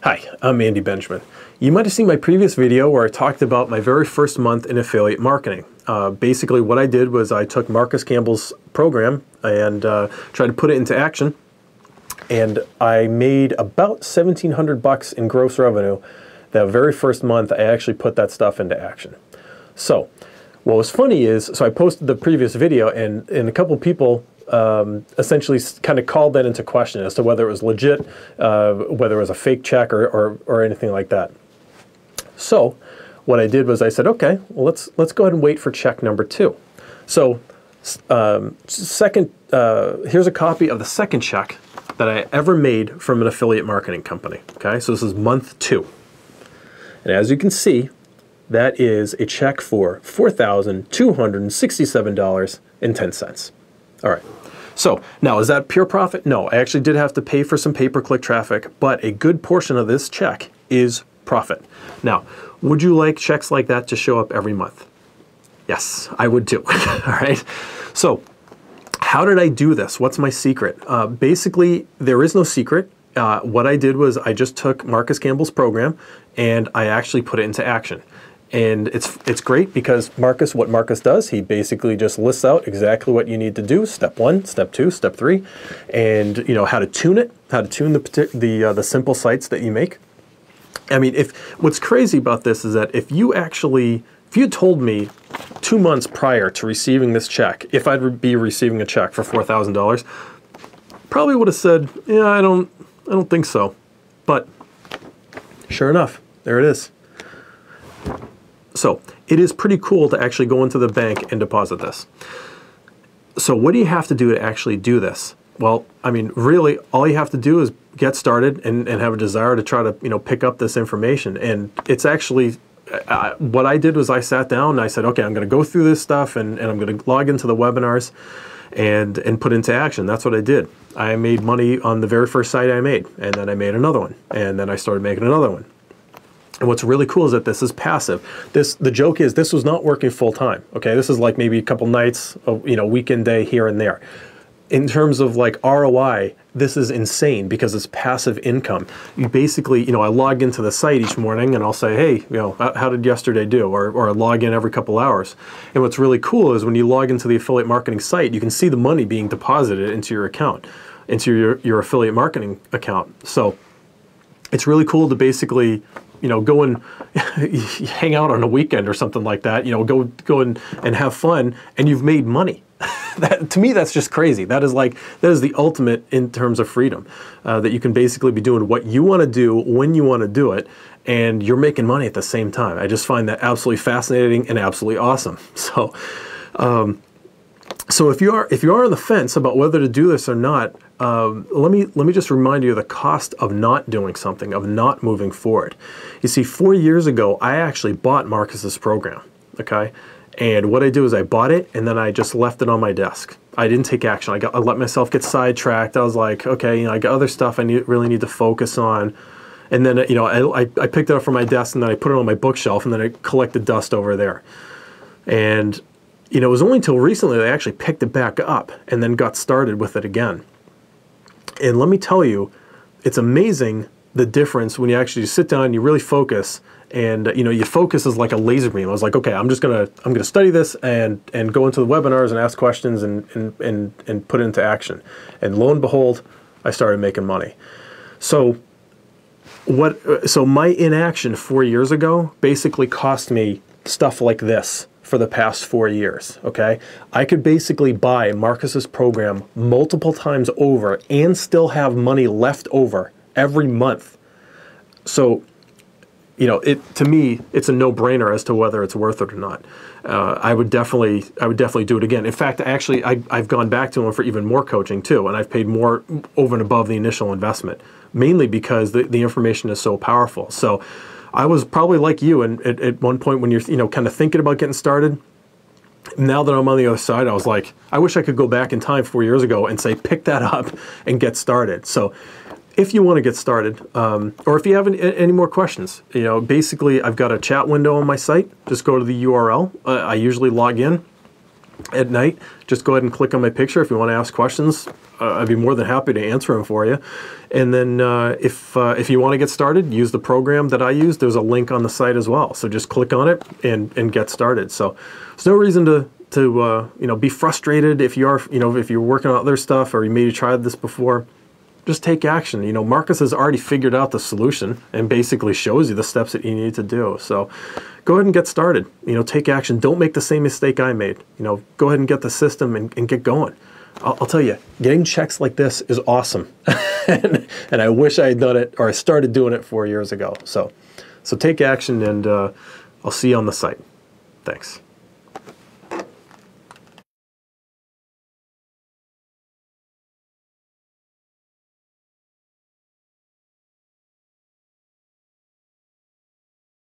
Hi, I'm Andy Benjamin. You might have seen my previous video where I talked about my very first month in affiliate marketing. Basically what I did was I took Marcus Campbell's program and tried to put it into action, and I made about $1,700 in gross revenue that very first month I actually put that stuff into action. So what was funny is, so I posted the previous video and a couple people essentially kind of called that into question as to whether it was legit, whether it was a fake check or anything like that. So what I did was I said, okay, well, let's go ahead and wait for check number 2. So here's a copy of the second check that I ever made from an affiliate marketing company. Okay, so this is month 2. And as you can see, that is a check for $4,267.10. All right. So now, is that pure profit? No, I actually did have to pay for some pay-per-click traffic, but a good portion of this check is profit. Now, would you like checks like that to show up every month? Yes, I would too. All right. So how did I do this? What's my secret? Basically, there is no secret. What I did was I just took Marcus Campbell's program and I actually put it into action. And it's great because what Marcus does, he basically just lists out exactly what you need to do, step 1, step 2, step 3, and how to tune it, how to tune the simple sites that you make. I mean, what's crazy about this is that if you told me 2 months prior to receiving this check, if I'd be receiving a check for $4,000, probably would have said, yeah, I don't think so. But sure enough, there it is. So it is pretty cool to actually go into the bank and deposit this. So what do you have to do to actually do this? Well, I mean, really, all you have to do is get started and have a desire to try to, pick up this information. And it's actually, what I did was I sat down and I said, okay, I'm going to go through this stuff and I'm going to log into the webinars and put into action. That's what I did. I made money on the very first site I made, and then I made another one, and then I started making another one. And what's really cool is that this is passive. The joke is this was not working full time. Okay, this is like maybe a couple nights, weekend day here and there. In terms of like ROI, this is insane because it's passive income. You basically, I log into the site each morning and I'll say, hey, how did yesterday do? Or I log in every couple hours. And what's really cool is when you log into the affiliate marketing site, you can see the money being deposited into your account, into your affiliate marketing account. So it's really cool to basically go and hang out on a weekend or something like that, go and have fun, and you've made money. To me, that's just crazy. That is the ultimate in terms of freedom, that you can basically be doing what you want to do when you want to do it, and you're making money at the same time. I just find that absolutely fascinating and absolutely awesome. So, so if you are on the fence about whether to do this or not, let me just remind you of the cost of not doing something, of not moving forward. You see, 4 years ago, I actually bought Marcus's program, okay? And what I did was I bought it, and then I just left it on my desk. I didn't take action. I let myself get sidetracked. I was like, okay, I got other stuff I really need to focus on. And then, I picked it up from my desk, and then I put it on my bookshelf, and then I collected dust over there. And, it was only until recently that I actually picked it back up and then got started with it again. And let me tell you, it's amazing the difference when you actually sit down and you really focus, and you focus as like a laser beam. I was like, okay, I'm gonna study this and go into the webinars and ask questions and put it into action. And lo and behold, I started making money. So my inaction 4 years ago basically cost me stuff like this for the past 4 years, okay? I could basically buy Marcus's program multiple times over and still have money left over every month. So, to me, it's a no-brainer as to whether it's worth it or not. I would definitely do it again. In fact, actually, I've gone back to him for even more coaching too, and I've paid more over and above the initial investment, mainly because the information is so powerful. So I was probably like you, and at one point when you're kind of thinking about getting started. Now that I'm on the other side, I was like, I wish I could go back in time 4 years ago and say, pick that up and get started. So if you want to get started, or if you have any more questions, basically I've got a chat window on my site. Just go to the URL. I usually log in, at night, just go ahead and click on my picture if you want to ask questions. I'd be more than happy to answer them for you. And then if you want to get started, use the program that I use. There's a link on the site as well. So just click on it and get started. So there's no reason to be frustrated if you are, if you're working on other stuff or you maybe tried this before. Just take action. Marcus has already figured out the solution and basically shows you the steps that you need to do. So go ahead and get started. Take action. Don't make the same mistake I made. Go ahead and get the system and get going. I'll tell you, getting checks like this is awesome. and I wish I had done it, or I started doing it 4 years ago. So take action, and I'll see you on the site. Thanks.